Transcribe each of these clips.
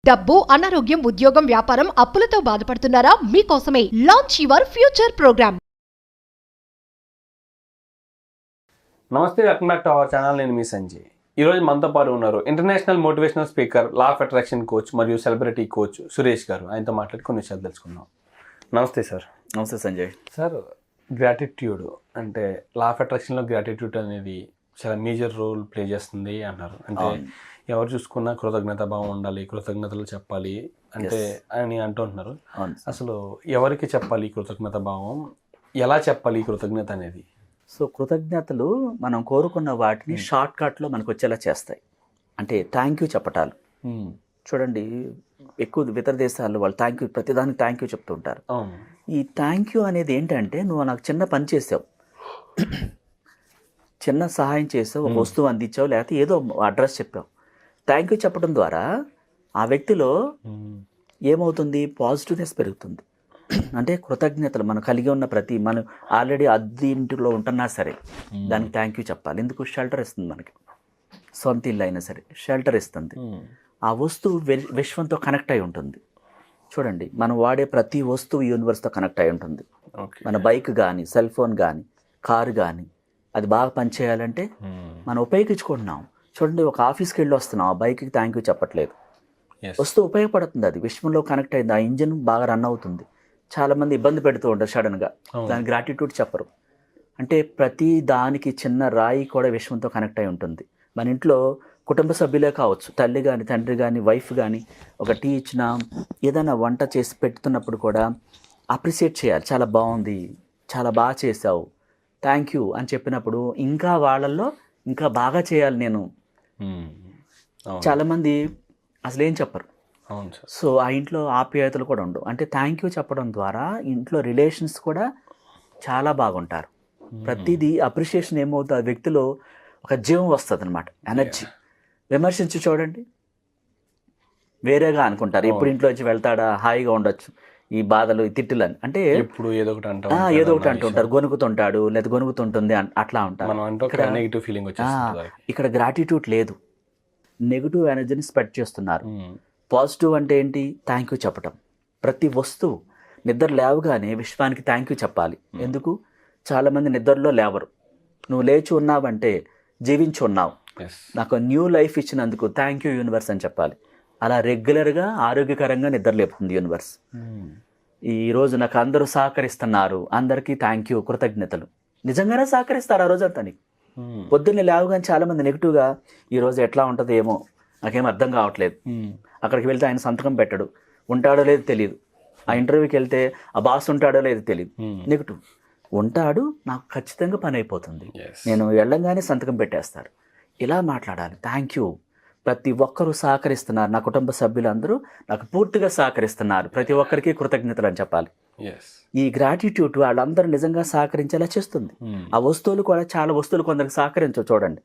డబ్బు, అనారోగ్యం, ఉద్యోగం, వ్యాపారం, అప్పులతో బాధపడుతున్నారా? మీకోసమే లాంచ్ యువర్ ఫ్యూచర్ ప్రోగ్రామ్. నమస్తే, welcome back to our channel. నేను మీ సంజయ్. ఈరోజు మనతో పాటు ఉన్నారు international motivational speaker, law of attraction coach మరియు సెలబ్రిటీ కోచ్ సురేష్ గారు. ఆయనతో మాట్లాడి కొన్ని విషయాలు తెలుసుకుందాం. నమస్తే సార్. నమస్తే సంజయ్. సార్, గ్రాటిట్యూడ్ అంటే లా ఆఫ్ అట్రాక్షన్లో గ్రాటిట్యూడ్ అనేది చాలా మేజర్ రోల్ ప్లే చేస్తుంది అన్నారు. అంటే ఎవరు చూసుకున్నా కృతజ్ఞత భావం ఉండాలి, కృతజ్ఞతలు చెప్పాలి అంటే అని అంటుంటున్నారు. అసలు ఎవరికి చెప్పాలి కృతజ్ఞత భావం, ఎలా చెప్పాలి కృతజ్ఞత అనేది? సో కృతజ్ఞతలు మనం కోరుకున్న వాటిని షార్ట్ కట్లో మనకు వచ్చేలా చేస్తాయి. అంటే థ్యాంక్ యూ చెప్పటాలు. చూడండి, ఎక్కువ ఇతర దేశాల్లో వాళ్ళు థ్యాంక్ యూ, ప్రతిదానికి థ్యాంక్ యూ చెప్తూ ఉంటారు. ఈ థ్యాంక్ యూ అనేది ఏంటంటే, నువ్వు నాకు చిన్న పని చేసావు, చిన్న సహాయం చేసావు, ఒక వస్తువు అందించావు, లేకపోతే ఏదో అడ్రస్ చెప్పావు. థ్యాంక్ యూ చెప్పడం ద్వారా ఆ వ్యక్తిలో ఏమవుతుంది, పాజిటివ్నెస్ పెరుగుతుంది. అంటే కృతజ్ఞతలు మనం కలిగి ఉన్న మనం ఆల్రెడీ అద్దె ఇంటిలో ఉంటున్నా సరే దానికి థ్యాంక్ యూ చెప్పాలి. ఎందుకు? షెల్టర్ ఇస్తుంది మనకి. సొంత ఇల్లు అయినా సరే షెల్టర్ ఇస్తుంది. ఆ వస్తువు విశ్వంతో కనెక్ట్ అయి ఉంటుంది. చూడండి, మనం వాడే ప్రతి వస్తువు యూనివర్స్తో కనెక్ట్ అయి ఉంటుంది. మన బైక్ కానీ, సెల్ ఫోన్ కానీ, కారు కానీ, అది బాగా పనిచేయాలంటే మనం ఉపయోగించుకుంటున్నాం. చూడండి, ఒక ఆఫీస్కి వెళ్ళి వస్తున్నాం, ఆ బైక్కి థ్యాంక్ యూ చెప్పట్లేదు. వస్తువు ఉపయోగపడుతుంది, అది విశ్వంలో కనెక్ట్ అయింది, ఆ ఇంజిన్ బాగా రన్ అవుతుంది. చాలామంది ఇబ్బంది పెడుతూ ఉంటారు సడన్గా, దాని గ్రాటిట్యూడ్ చెప్పరు. అంటే ప్రతి దానికి చిన్న రాయి కూడా విశ్వంతో కనెక్ట్ అయి ఉంటుంది. మన ఇంట్లో కుటుంబ సభ్యులే కావచ్చు, తల్లి కానీ, తండ్రి కానీ, వైఫ్ కానీ, ఒక టీ ఇచ్చినా, ఏదైనా వంట చేసి పెడుతున్నప్పుడు కూడా అప్రిషియేట్ చేయాలి. చాలా బాగుంది, చాలా బాగా చేసావు, థ్యాంక్ యూ అని చెప్పినప్పుడు ఇంకా వాళ్ళల్లో ఇంకా బాగా చేయాలి నేను. చాలామంది అసలు ఏం చెప్పరు. సో ఆ ఇంట్లో ఆప్యాయతలు కూడా ఉండవు. అంటే థ్యాంక్ యూ చెప్పడం ద్వారా ఇంట్లో రిలేషన్స్ కూడా చాలా బాగుంటారు. ప్రతిదీ అప్రిషియేషన్ ఏమవుతుంది, ఆ వ్యక్తిలో ఒక జీవం వస్తుంది అనమాట, ఎనర్జీ. విమర్శించి చూడండి, వేరేగా అనుకుంటారు. ఇప్పుడు ఇంట్లో వచ్చి వెళ్తాడా, హాయిగా ఉండొచ్చు, ఈ బాధలు, ఈ తిట్టులని, అంటే ఇప్పుడు ఏదో ఒకటి అంటుంటారు, గొనుగుతుంటాడు లేదా గొనుగుతుంటుంది, అట్లా ఉంటారు. ఇక్కడ గ్రాటిట్యూడ్ లేదు, నెగిటివ్ ఎనర్జీని స్ప్రెడ్ చేస్తున్నారు. పాజిటివ్ అంటే ఏంటి? థ్యాంక్ యూ చెప్పటం. ప్రతి వస్తువు నిద్ర లేవగానే విశ్వానికి థ్యాంక్ యూ చెప్పాలి. ఎందుకు? చాలామంది నిద్రలో లేవరు. నువ్వు లేచి ఉన్నావంటే జీవించి ఉన్నావు, నాకు న్యూ లైఫ్ ఇచ్చినందుకు థ్యాంక్ యూ యూనివర్స్ అని చెప్పాలి. అలా రెగ్యులర్గా ఆరోగ్యకరంగా నిద్ర లేపుతుంది యూనివర్స్. ఈరోజు నాకు అందరూ సహకరిస్తున్నారు, అందరికీ థ్యాంక్ యూ, కృతజ్ఞతలు. నిజంగానే సహకరిస్తారు ఆ రోజంతా నీకు. పొద్దున్నే లేవగానే చాలామంది నెగిటివ్గా, ఈరోజు ఎట్లా ఉంటుందో ఏమో, నాకేం అర్థం కావట్లేదు, అక్కడికి వెళ్తే ఆయన సంతకం పెట్టడు, ఉంటాడో లేదో తెలియదు, ఆ ఇంటర్వ్యూకి వెళ్తే ఆ బాస్ ఉంటాడో లేదో తెలియదు, నెగిటివ్. ఉంటాడు, నాకు ఖచ్చితంగా పని అయిపోతుంది, నేను వెళ్ళంగానే సంతకం పెట్టేస్తారు. ఇలా మాట్లాడాలి. థ్యాంక్ యూ, ప్రతి ఒక్కరూ సహకరిస్తున్నారు, నా కుటుంబ సభ్యులందరూ నాకు పూర్తిగా సహకరిస్తున్నారు, ప్రతి ఒక్కరికి కృతజ్ఞతలు అని చెప్పాలి. ఈ గ్రాటిట్యూడ్ వాళ్ళందరూ నిజంగా సహకరించేలా చేస్తుంది. ఆ వస్తువులు కూడా, చాలా వస్తువులు కొందరికి సహకరించవు చూడండి,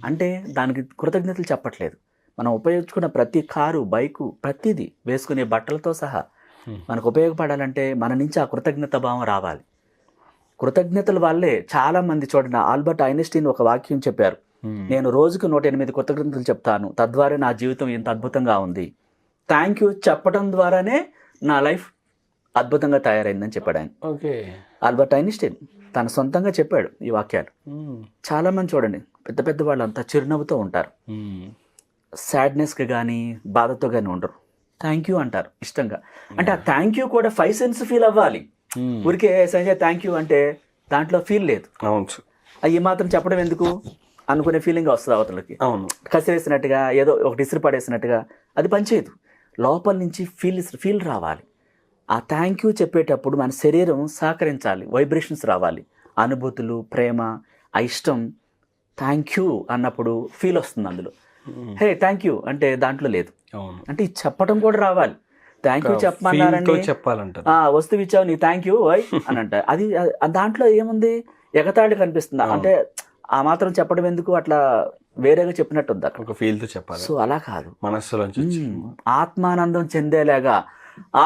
అంటే దానికి కృతజ్ఞతలు చెప్పట్లేదు. మనం ఉపయోగించుకున్న ప్రతి కారు, బైకు, ప్రతిదీ, వేసుకునే బట్టలతో సహా మనకు ఉపయోగపడాలంటే మన నుంచి ఆ కృతజ్ఞత భావం రావాలి. కృతజ్ఞతల వల్లే చాలామంది, చూడండి, ఆల్బర్ట్ ఐన్స్టీన్ ఒక వాక్యం చెప్పారు, నేను రోజుకు 108 కృతజ్ఞతలు చెప్తాను, తద్వారా నా జీవితం ఇంత అద్భుతంగా ఉంది. థ్యాంక్ యూ చెప్పడం ద్వారానే నా లైఫ్ అద్భుతంగా తయారైందని చెప్పాడు ఆయన. ఆల్బర్ట్ ఐన్స్టీన్ తన సొంతంగా చెప్పాడు ఈ వాక్యాలు. చాలామంది చూడండి, పెద్ద పెద్ద వాళ్ళంతా చిరునవ్వుతో ఉంటారు, సాడ్నెస్గా కానీ బాధతో కానీ ఉండరు. థ్యాంక్ యూ అంటారు ఇష్టంగా. అంటే ఆ థ్యాంక్ యూ కూడా 5 సెన్స్ ఫీల్ అవ్వాలి. ఊరికే సంజయ్ థ్యాంక్ యూ అంటే దాంట్లో ఫీల్ లేదు. ఈ మాత్రం చెప్పడం ఎందుకు అనుకునే ఫీలింగ్ వస్తుంది అవతలకి. కసిరేసినట్టుగా, ఏదో ఒకటి ఇసురు పడేసినట్టుగా అది పనిచేయదు. లోపల నుంచి ఫీల్ రావాలి. ఆ థ్యాంక్ యూ చెప్పేటప్పుడు మన శరీరం సహకరించాలి, వైబ్రేషన్స్ రావాలి, అనుభూతులు, ప్రేమ, ఆ ఇష్టం. థ్యాంక్ యూ అన్నప్పుడు ఫీల్ వస్తుంది అందులో. హే థ్యాంక్ యూ అంటే దాంట్లో లేదు. అంటే ఇది చెప్పడం కూడా రావాలి. థ్యాంక్ యూ చెప్పమన్నారని వస్తువు ఇచ్చావు నీ థ్యాంక్ యూ అని అంటే అది దాంట్లో ఏముంది, ఎగతాళి కనిపిస్తుంది. అంటే ఆ మాత్రం చెప్పడం ఎందుకు, అట్లా వేరేగా చెప్పినట్టు ఉంది అక్కడ, ఒక ఫీల్తో చెప్పాలి. సో అలా కాదు, మనస్సులో ఆత్మానందం చెందేలాగా,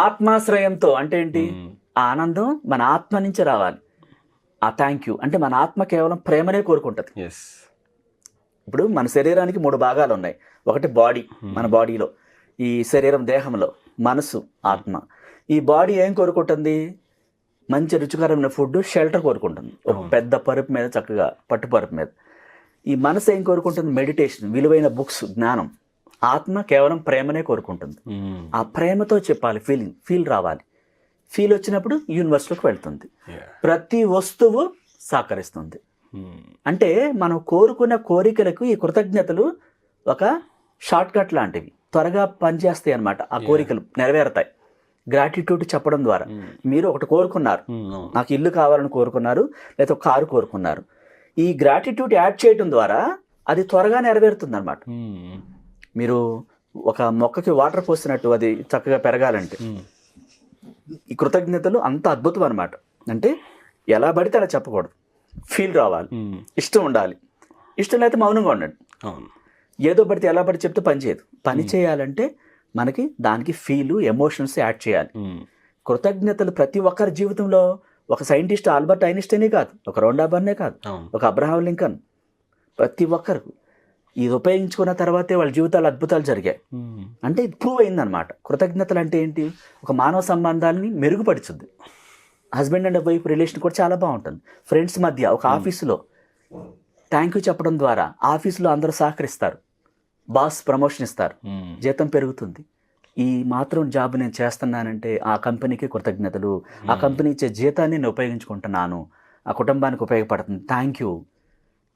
ఆత్మాశ్రయంతో. అంటే ఏంటి? ఆ ఆనందం మన ఆత్మ నుంచి రావాలి. ఆ థ్యాంక్ యూ అంటే మన ఆత్మ కేవలం ప్రేమనే కోరుకుంటుంది. ఇప్పుడు మన శరీరానికి 3 భాగాలు ఉన్నాయి. ఒకటి బాడీ, మన బాడీలో ఈ శరీరం, దేహంలో మనసు, ఆత్మ. ఈ బాడీ ఏం కోరుకుంటుంది? మంచి రుచికరమైన ఫుడ్, షెల్టర్ కోరుకుంటుంది. ఒక పెద్ద పరుపు మీద, చక్కగా పట్టు పరుపు మీద. ఈ మనసు ఏం కోరుకుంటుంది? మెడిటేషన్, విలువైన బుక్స్, జ్ఞానం. ఆత్మ కేవలం ప్రేమనే కోరుకుంటుంది. ఆ ప్రేమతో చెప్పాలి, ఫీల్ రావాలి. ఫీల్ వచ్చినప్పుడు యూనివర్స్లోకి వెళ్తుంది. ప్రతి వస్తువు సహకరిస్తుంది. అంటే మనం కోరుకున్న కోరికలకు ఈ కృతజ్ఞతలు ఒక షార్ట్ కట్ లాంటివి, త్వరగా పనిచేస్తాయి అన్నమాట. ఆ కోరికలు నెరవేరుతాయి గ్రాటిట్యూడ్ చెప్పడం ద్వారా. మీరు ఒకటి కోరుకున్నారు, నాకు ఇల్లు కావాలని కోరుకున్నారు, లేదా ఒక కారు కోరుకున్నారు. ఈ గ్రాటిట్యూడ్ యాడ్ చేయడం ద్వారా అది త్వరగా నెరవేరుతుంది అనమాట. మీరు ఒక మొక్కకి వాటర్ పోసినట్టు అది చక్కగా పెరగాలంటే ఈ కృతజ్ఞతలు అంత అద్భుతం అనమాట. అంటే ఎలా పడితే అలా చెప్పకూడదు, ఫీల్ రావాలి, ఇష్టం ఉండాలి. ఇష్టం లేకపోతే మౌనంగా ఉండండి. ఏదో పడితే ఎలా పడితే చెప్తే పని చేయదు. పని చేయాలంటే మనకి దానికి ఫీలు, ఎమోషన్స్ యాడ్ చేయాలి. కృతజ్ఞతలు ప్రతి ఒక్కరి జీవితంలో, ఒక సైంటిస్ట్ ఆల్బర్ట్ ఐన్స్టైనే కాదు, ఒక రోండా బర్నే కాదు, ఒక అబ్రహాం లింకన్, ప్రతి ఒక్కరు ఇది ఉపయోగించుకున్న తర్వాతే వాళ్ళ జీవితాలు అద్భుతాలు జరిగాయి. అంటే ఇది ప్రూవ్ అయిందనమాట. కృతజ్ఞతలు అంటే ఏంటి? ఒక మానవ సంబంధాలని మెరుగుపడుతుంది. హస్బెండ్ అండ్ వైఫ్ రిలేషన్ కూడా చాలా బాగుంటుంది. ఫ్రెండ్స్ మధ్య, ఒక ఆఫీసులో థ్యాంక్ యూ చెప్పడం ద్వారా ఆఫీసులో అందరూ సహకరిస్తారు. బాస్ ప్రమోషన్ ఇస్తారు, జీతం పెరుగుతుంది. ఈ మాత్రం జాబ్ నేను చేస్తున్నానంటే ఆ కంపెనీకి కృతజ్ఞతలు. ఆ కంపెనీ ఇచ్చే జీతాన్ని నేను ఉపయోగించుకుంటున్నాను, ఆ కుటుంబానికి ఉపయోగపడుతుంది, థ్యాంక్ యూ.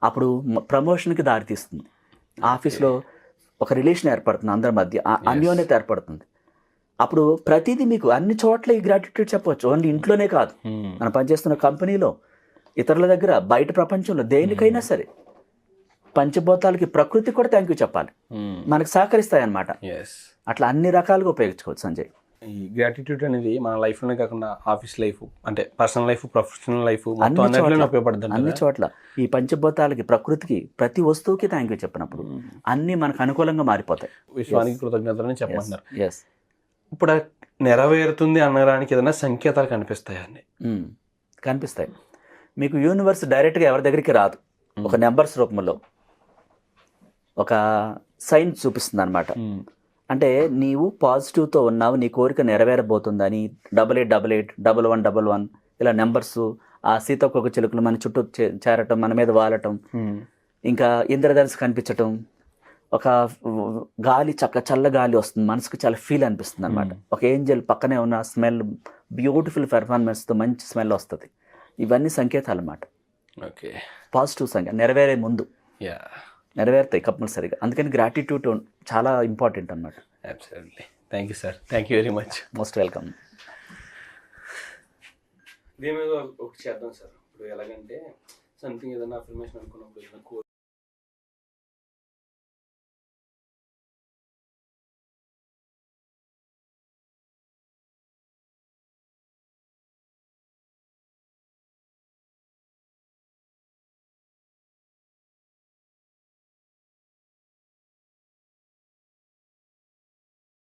అప్పుడు ప్రమోషన్కి దారితీస్తుంది. ఆఫీస్లో ఒక రిలేషన్ ఏర్పడుతుంది, అందరి మధ్య అన్యోన్యత ఏర్పడుతుంది. అప్పుడు ప్రతిదీ మీకు అన్ని చోట్ల ఈ గ్రాటిట్యూడ్ చెప్పవచ్చు. ఓన్లీ ఇంట్లోనే కాదు, మనం పనిచేస్తున్న కంపెనీలో, ఇతరుల దగ్గర, బయట ప్రపంచంలో, దేనికైనా సరే. పంచభూతాలకి, ప్రకృతి కూడా థ్యాంక్ యూ చెప్పాలి, మనకు సహకరిస్తాయి అన్నమాట. అట్లా అన్ని రకాలుగా ఉపయోగించుకోవచ్చు సంజయ్. ఈ గ్రాటిట్యూడ్ అనేది మన లైఫ్లోనే కాకుండా ఆఫీస్ లైఫ్, అంటే పర్సనల్ లైఫ్, ప్రొఫెషనల్ లైఫ్, ఉపయోగపడుతుంది అన్ని చోట్ల. ఈ పంచభూతాలకి, ప్రకృతికి, ప్రతి వస్తువుకి థ్యాంక్ యూ చెప్పినప్పుడు అన్ని మనకు అనుకూలంగా మారిపోతాయి. విశ్వానికి కృతజ్ఞతలని చెప్పమంటున్నారు. ఇప్పుడు నెరవేరుతుంది అనడానికి ఏదైనా సంకేతాలు కనిపిస్తాయండి? కనిపిస్తాయి. మీకు యూనివర్స్ డైరెక్ట్గా ఎవరి దగ్గరికి రాదు, ఒక నెంబర్స్ రూపంలో ఒక సైన్ చూపిస్తుంది అనమాట. అంటే నీవు పాజిటివ్తో ఉన్నావు, నీ కోరిక నెరవేరబోతుందని 8888 1111 ఇలా నెంబర్స్, ఆ సీతాకోక చిలుకలు మన చుట్టూ చేరటం, మన మీద వాలటం, ఇంకా ఇంద్రధనుస్సు కనిపించటం, ఒక గాలి, చల్ల గాలి వస్తుంది, మనసుకు చాలా ఫీల్ అనిపిస్తుంది అనమాట. ఒక ఏంజల్ పక్కనే ఉన్న స్మెల్, బ్యూటిఫుల్ పెర్ఫార్మెన్స్తో మంచి స్మెల్ వస్తుంది. ఇవన్నీ సంకేతాలు అన్నమాట. ఓకే, పాజిటివ్ సంకేతం. నెరవేరే ముందు నెరవేరుతాయి కంపల్సరీగా. అందుకని గ్రాటిట్యూడ్ చాలా ఇంపార్టెంట్ అన్నమాట. Absolutely. Thank you sir, thank you very much. Most welcome. దీని మీద ఒకటి చేద్దాం సార్. ఇప్పుడు ఎలాగంటే సంథింగ్ ఏదైనా అఫర్మేషన్ అనుకున్నప్పుడు